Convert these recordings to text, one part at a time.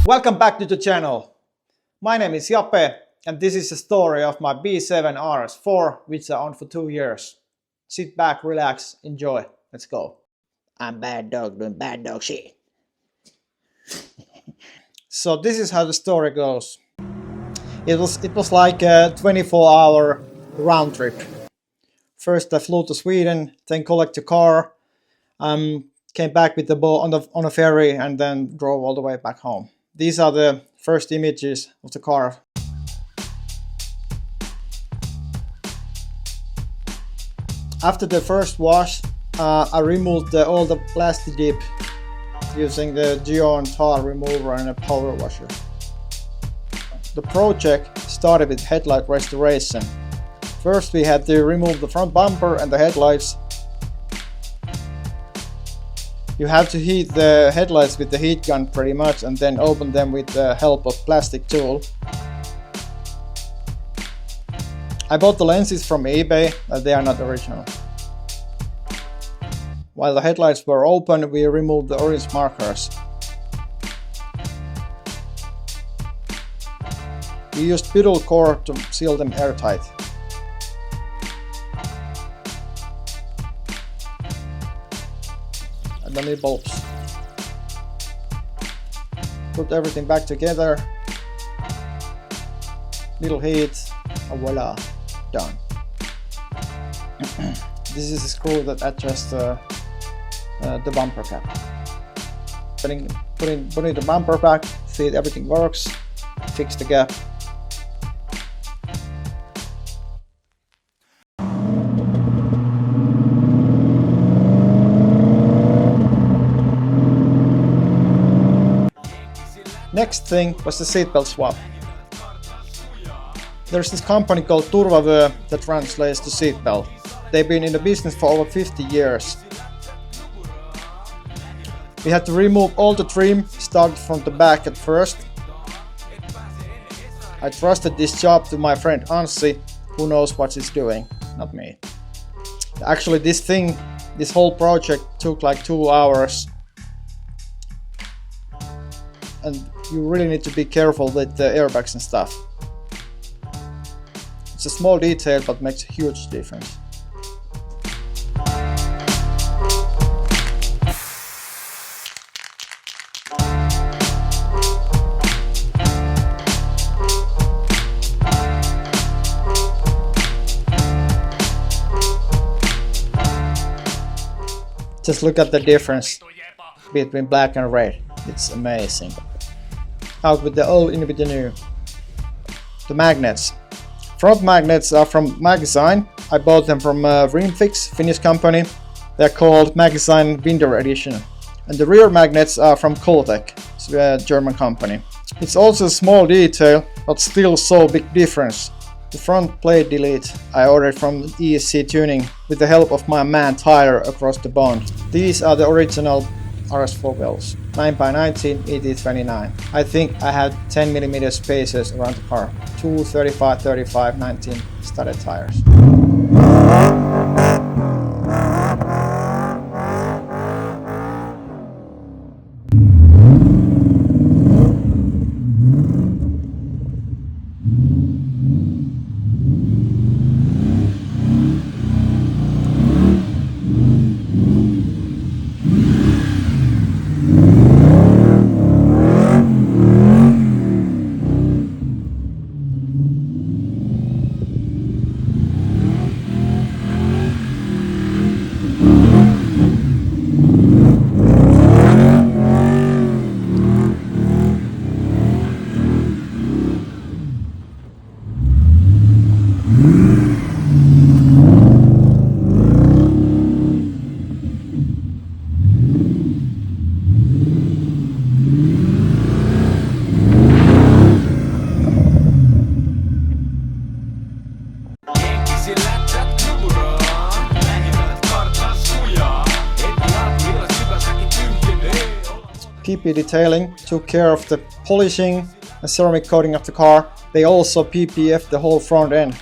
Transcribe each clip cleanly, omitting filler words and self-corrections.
Welcome back to the channel. My name is Jape and this is the story of my B7 RS4 which I owned for 2 years. Sit back, relax, enjoy. Let's go. I'm bad dog doing bad dog shit. So this is how the story goes. It was like a 24-hour round trip. First I flew to Sweden, then collected the car, came back with the boat on a ferry and then drove all the way back home. These are the first images of the car. After the first wash, I removed all the plastic dip using the geo and tar remover and a power washer. The project started with headlight restoration. First we had to remove the front bumper and the headlights. You have to heat the headlights with the heat gun pretty much and then open them with the help of plastic tool. I bought the lenses from eBay, they are not original. While the headlights were open, we removed the orange markers. We used butyl core to seal them airtight. And then the bulbs. Put everything back together. Little heat, and voila, done. This is a screw that adjusts the bumper cap. Putting the bumper back, see if everything works, fix the gap. Next thing was the seatbelt swap. There's this company called Turvavö that translates to seatbelt. They've been in the business for over 50 years. We had to remove all the trim, started from the back at first. I trusted this job to my friend Anssi, who knows what he's doing, not me. Actually this whole project took like 2 hours. And you really need to be careful with the airbags and stuff. It's a small detail but makes a huge difference. Just look at the difference between black and red. It's amazing. Out with the old, in with the new. The magnets. Front magnets are from Magazine. I bought them from Rimfix, Finnish company. They're called Magazine Winter Edition. And the rear magnets are from Coltec, it's a German company. It's also a small detail, but still so big difference. The front plate delete I ordered from ESC Tuning with the help of my man Tyler across the bond. These are the original RS4 wheels, 9x19 ET29. I think I had 10mm spaces around the car, two 35-35 19 studded tires. PP Detailing took care of the polishing and ceramic coating of the car. They also PPF'd the whole front end.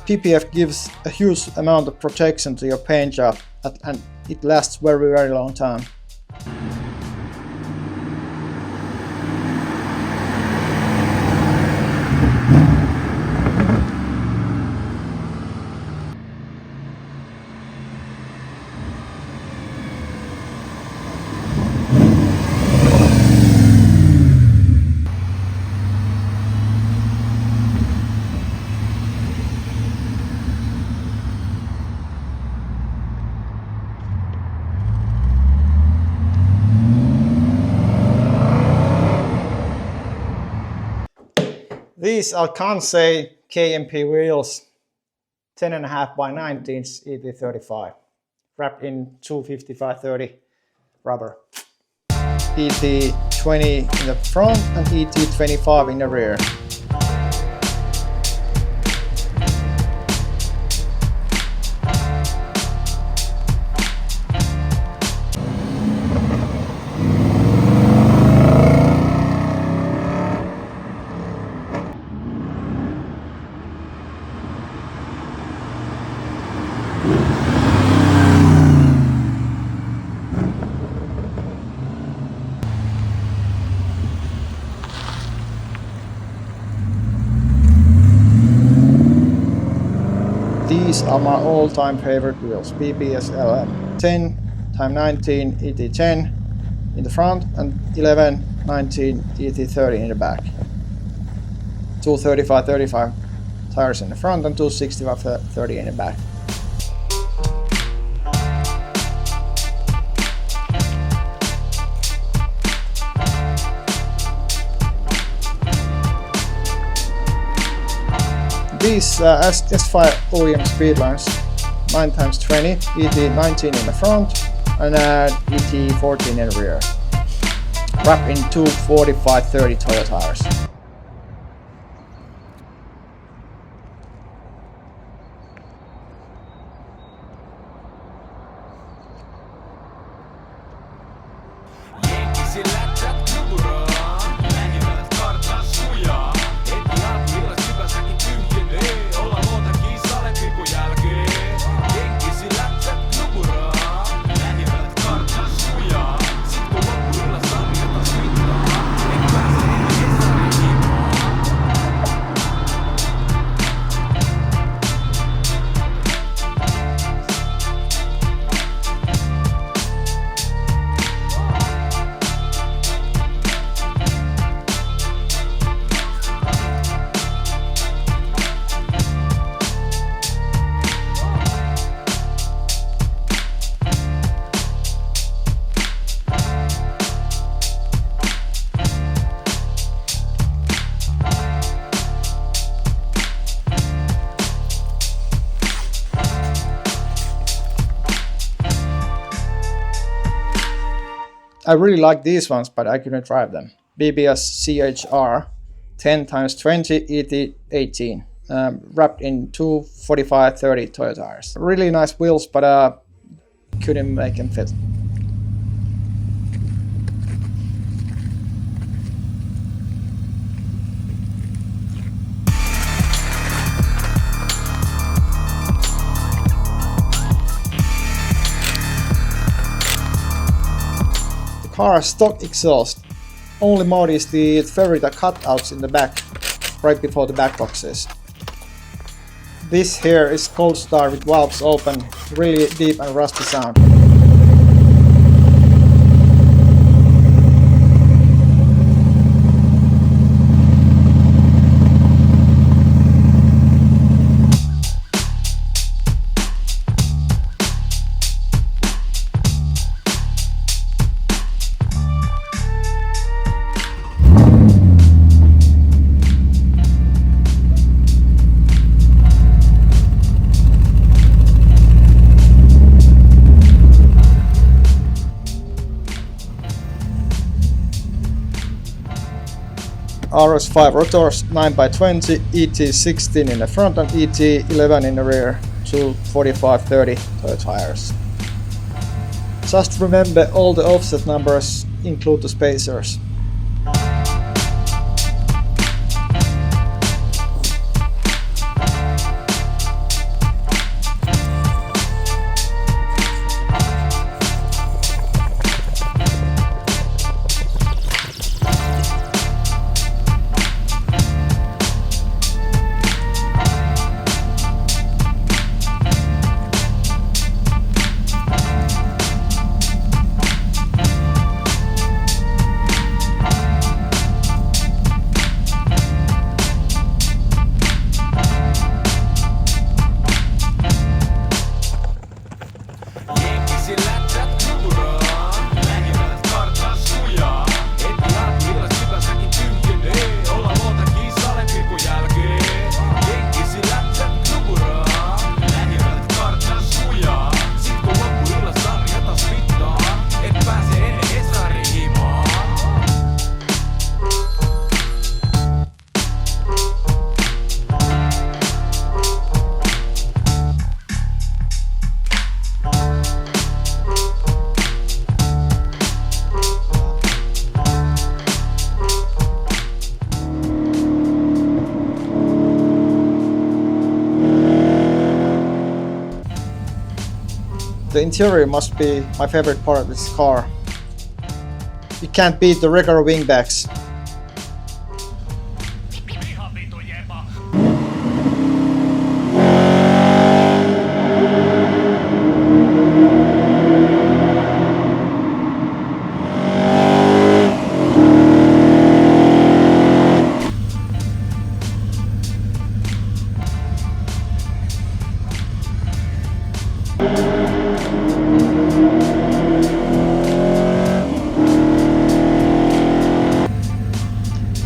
PPF gives a huge amount of protection to your paint job and it lasts very long time. These are Kansei KMP wheels, 10.5 by 19 ET35, wrapped in 255/30 rubber. ET20 in the front and ET25 in the rear. These are my all-time favorite wheels, BBS LM. 10x19 ET10 in the front and 11x19 ET30 in the back. Two 35/35 tires in the front and two 65/30 in the back. These S5 OEM Speedlines, 9x20, ET19 in the front and ET14 in the rear. Wrapped in two 45/30 Toyo tires. I really like these ones, but I couldn't drive them. BBS CHR 10x20 ET18, wrapped in two 45/30 Toyo tires. Really nice wheels, but couldn't make them fit. Car stock exhaust. Only mod is the Ferrita cutouts in the back, right before the back boxes. This here is cold start with valves open, really deep and rusty sound. RS5 rotors, 9x20, ET16 in the front and ET11 in the rear, two 45/30 Toyo tires. Just remember all the offset numbers include the spacers. The interior must be my favorite part of this car. You can't beat the regular wingbacks.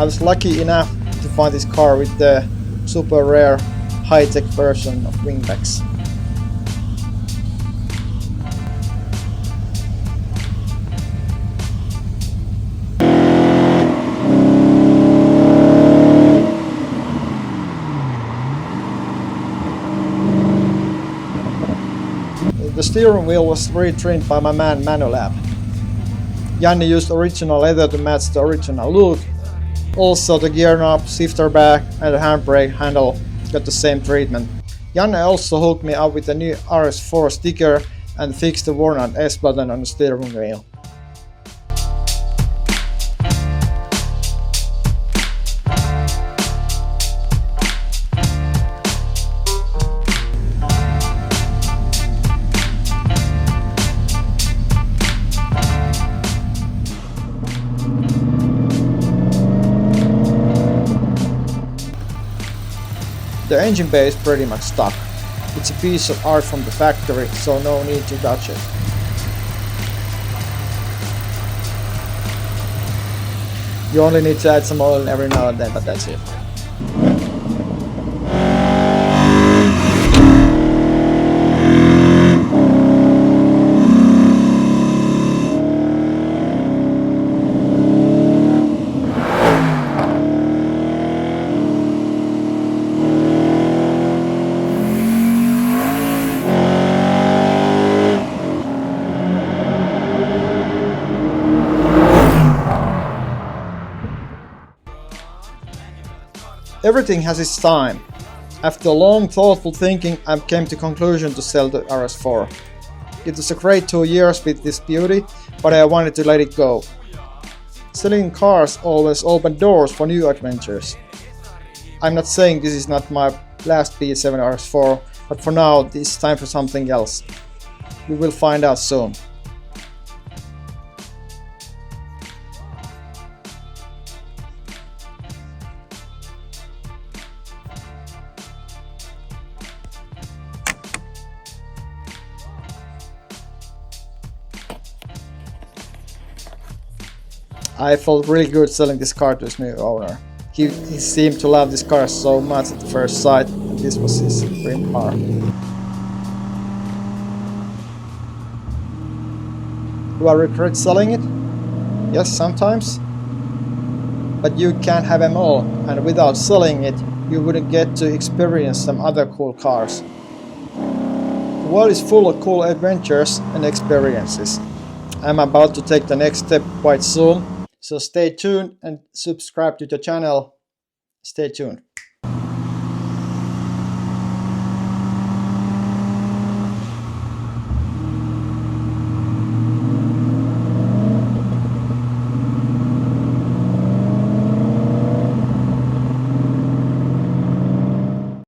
I was lucky enough to find this car with the super rare high-tech version of wingbacks. The steering wheel was retrimmed by my man Manolab. Janne used original leather to match the original look. Also the gear knob, shifter bag and the handbrake handle got the same treatment. Janne also hooked me up with the new RS4 sticker and fixed the worn out S button on the steering wheel. The engine bay is pretty much stuck. It's a piece of art from the factory, so no need to touch it. You only need to add some oil every now and then, but that's it. Everything has its time. After long thoughtful thinking, I came to conclusion to sell the RS4. It was a great 2 years with this beauty, but I wanted to let it go. Selling cars always opened doors for new adventures. I'm not saying this is not my last B7 RS4, but for now it's time for something else. We will find out soon. I felt really good selling this car to his new owner. He seemed to love this car so much at the first sight, and this was his dream car. Do I regret selling it? Yes, sometimes. But you can't have them all, and without selling it, you wouldn't get to experience some other cool cars. The world is full of cool adventures and experiences. I'm about to take the next step quite soon. So stay tuned and subscribe to the channel. Stay tuned.